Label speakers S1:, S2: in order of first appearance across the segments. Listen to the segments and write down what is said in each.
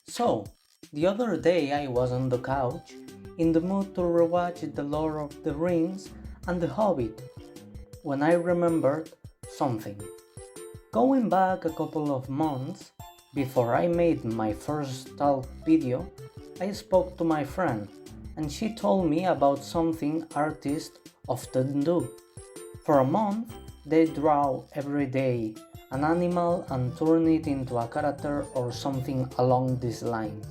S1: So, the other day I was on the couch, in the mood to rewatch The Lord of the Rings and The Hobbit, when I remembered something. Going back a couple of months, before I made my first talk video, I spoke to my friend, and she told me about something artists often do. For a month, they draw every day an animal and turn it into a character or something along these lines.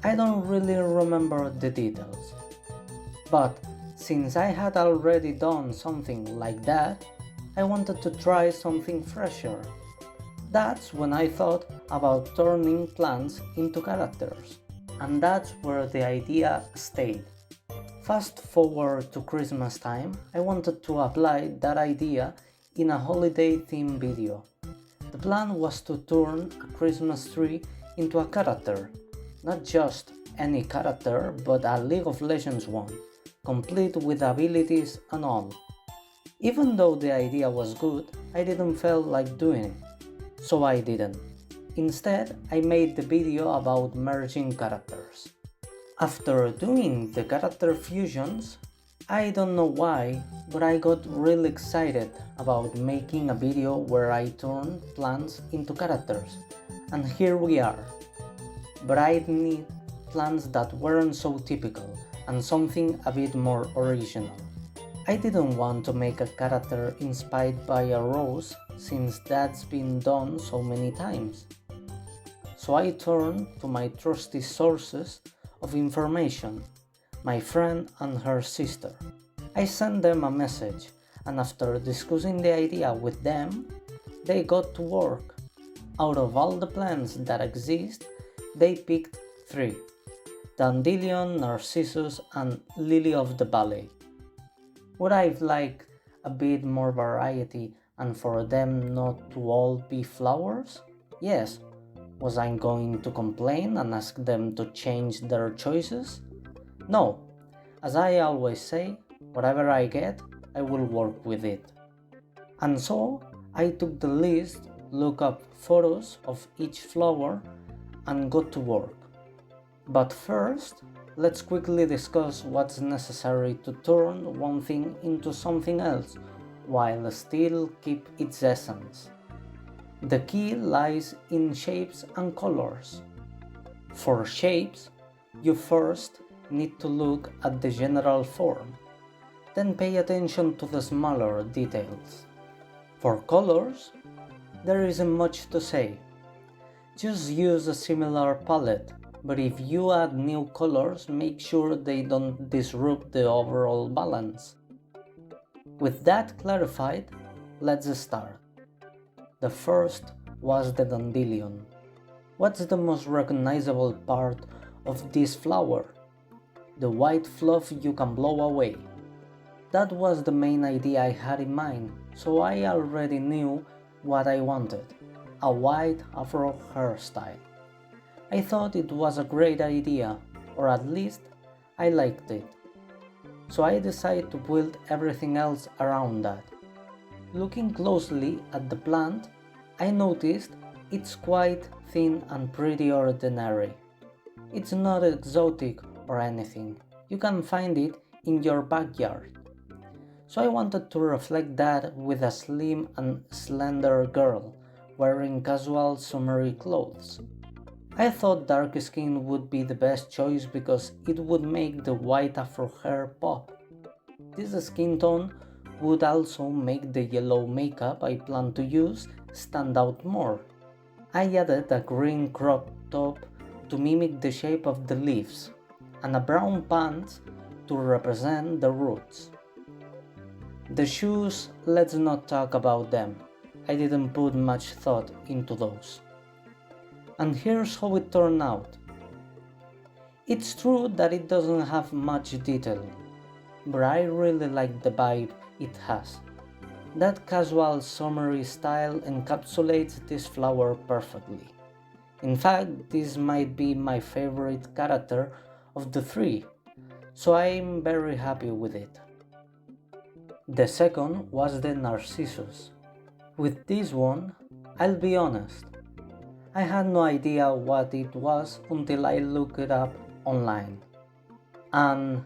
S1: I don't really remember the details, but since I had already done something like that, I wanted to try something fresher. That's when I thought about turning plants into characters, and that's where the idea stayed. Fast forward to Christmas time, I wanted to apply that idea in a holiday theme video. The plan was to turn a Christmas tree into a character, not just any character, but a League of Legends one, complete with abilities and all. Even though the idea was good, I didn't feel like doing it, so I didn't. Instead, I made the video about merging characters. After doing the character fusions, I don't know why, but I got really excited about making a video where I turned plants into characters, and here we are. But I need plants that weren't so typical and something a bit more original. I didn't want to make a character inspired by a rose since that's been done so many times. So I turned to my trusty sources of information, my friend and her sister. I sent them a message, and after discussing the idea with them, they got to work. Out of all the plants that exist, they picked 3: Dandelion, Narcissus, and Lily of the Valley. Would I like a bit more variety and for them not to all be flowers? Yes. Was I going to complain and ask them to change their choices? No. As I always say, whatever I get, I will work with it. And so, I took the list, looked up photos of each flower, and got to work. But first, let's quickly discuss what's necessary to turn one thing into something else, while still keep its essence. The key lies in shapes and colors. For shapes, you first need to look at the general form, then pay attention to the smaller details. For colors, there isn't much to say. Just use a similar palette, but if you add new colors, make sure they don't disrupt the overall balance. With that clarified, let's start. The first was the dandelion. What's the most recognizable part of this flower? The white fluff you can blow away. That was the main idea I had in mind, so I already knew what I wanted: a white afro hairstyle. I thought it was a great idea, or at least I liked it. So I decided to build everything else around that. Looking closely at the plant, I noticed it's quite thin and pretty ordinary. It's not exotic or anything. You can find it in your backyard. So I wanted to reflect that with a slim and slender girl wearing casual summery clothes. I thought dark skin would be the best choice because it would make the white afro hair pop. This skin tone would also make the yellow makeup I plan to use stand out more. I added a green crop top to mimic the shape of the leaves, and a brown pants to represent the roots. The shoes, let's not talk about them. I didn't put much thought into those. And here's how it turned out. It's true that it doesn't have much detail, but I really like the vibe it has. That casual summery style encapsulates this flower perfectly. In fact, this might be my favorite character of the 3, so I'm very happy with it. The second was the Narcissus. With this one, I'll be honest, I had no idea what it was until I looked it up online. And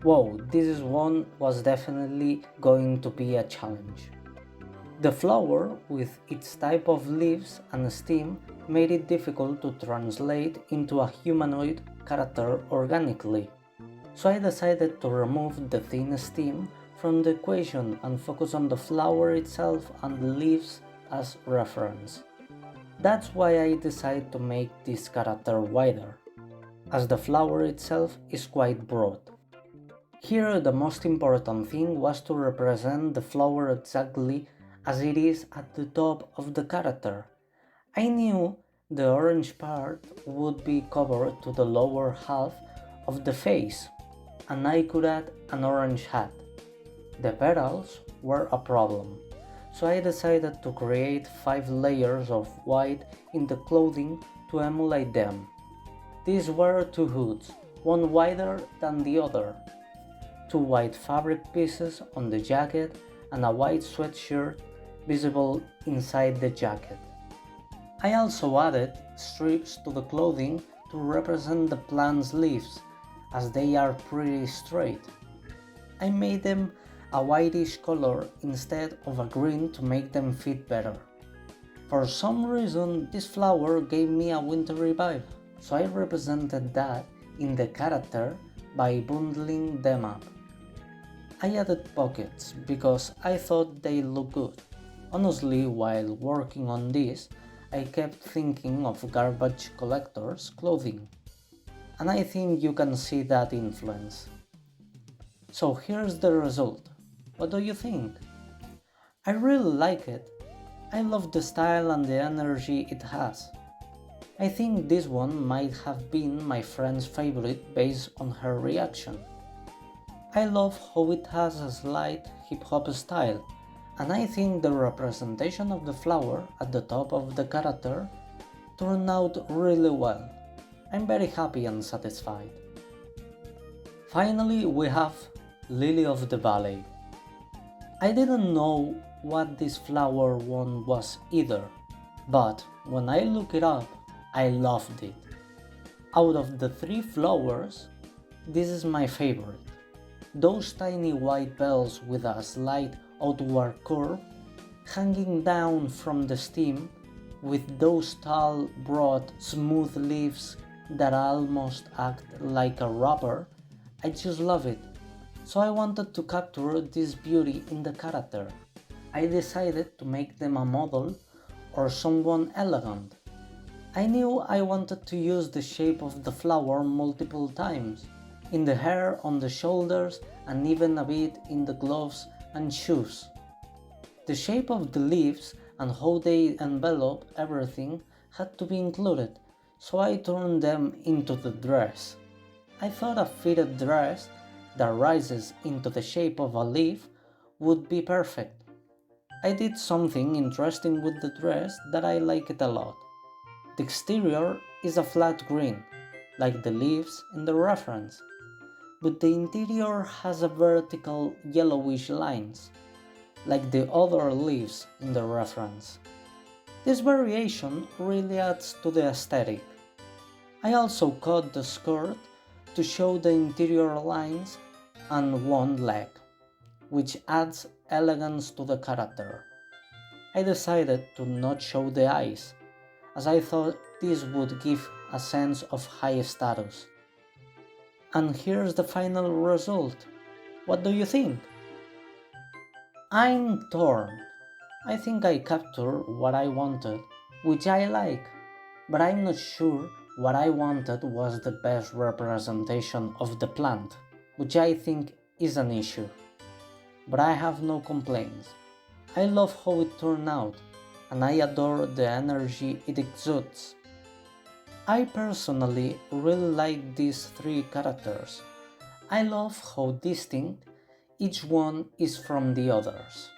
S1: whoa, this one was definitely going to be a challenge. The flower, with its type of leaves and stem, made it difficult to translate into a humanoid character organically. So I decided to remove the thin stem from the equation and focus on the flower itself and the leaves as reference. That's why I decided to make this character wider, as the flower itself is quite broad. Here the most important thing was to represent the flower exactly as it is at the top of the character. I knew the orange part would be covered to the lower half of the face, and I could add an orange hat. The petals were a problem, so I decided to create 5 layers of white in the clothing to emulate them. These were 2 hoods, one wider than the other, 2 white fabric pieces on the jacket, and a white sweatshirt visible inside the jacket. I also added strips to the clothing to represent the plant's leaves, as they are pretty straight. I made them a whitish color instead of a green to make them fit better. For some reason, this flower gave me a wintry vibe, so I represented that in the character by bundling them up. I added pockets because I thought they looked good. Honestly, while working on this, I kept thinking of garbage collectors' clothing, and I think you can see that influence. So here's the result. What do you think? I really like it. I love the style and the energy it has. I think this one might have been my friend's favorite based on her reaction. I love how it has a slight hip-hop style, and I think the representation of the flower at the top of the character turned out really well. I'm very happy and satisfied. Finally, we have Lily of the Valley. I didn't know what this flower one was either, but when I looked it up, I loved it. Out of the 3 flowers, this is my favorite. Those tiny white bells with a slight outward curve hanging down from the stem, with those tall, broad, smooth leaves that almost act like a wrapper, I just love it. So I wanted to capture this beauty in the character. I decided to make them a model or someone elegant. I knew I wanted to use the shape of the flower multiple times, in the hair, on the shoulders, and even a bit in the gloves and shoes. The shape of the leaves and how they envelop everything had to be included, so I turned them into the dress. I thought a fitted dress that rises into the shape of a leaf would be perfect. I did something interesting with the dress that I liked a lot. The exterior is a flat green, like the leaves in the reference, but the interior has a vertical yellowish lines, like the other leaves in the reference. This variation really adds to the aesthetic. I also cut the skirt to show the interior lines and one leg, which adds elegance to the character. I decided to not show the eyes, as I thought this would give a sense of high status. And here's the final result. What do you think? I'm torn. I think I captured what I wanted, which I like, but I'm not sure what I wanted was the best representation of the plant, which I think is an issue. But I have no complaints. I love how it turned out, and I adore the energy it exudes. I personally really like these 3 characters. I love how distinct each one is from the others.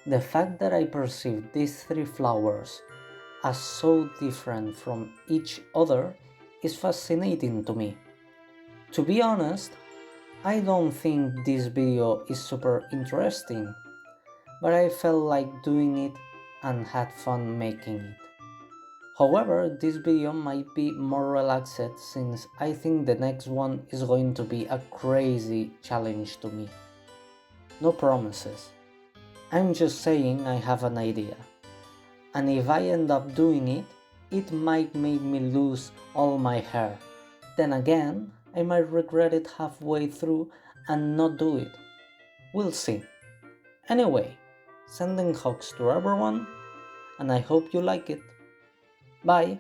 S1: The fact that I perceive these 3 flowers as so different from each other is fascinating to me. To be honest, I don't think this video is super interesting, but I felt like doing it and had fun making it. However, this video might be more relaxed since I think the next one is going to be a crazy challenge to me. No promises. I'm just saying I have an idea. And if I end up doing it, it might make me lose all my hair. Then again, I might regret it halfway through and not do it. We'll see. Anyway, sending hugs to everyone, and I hope you like it. Bye!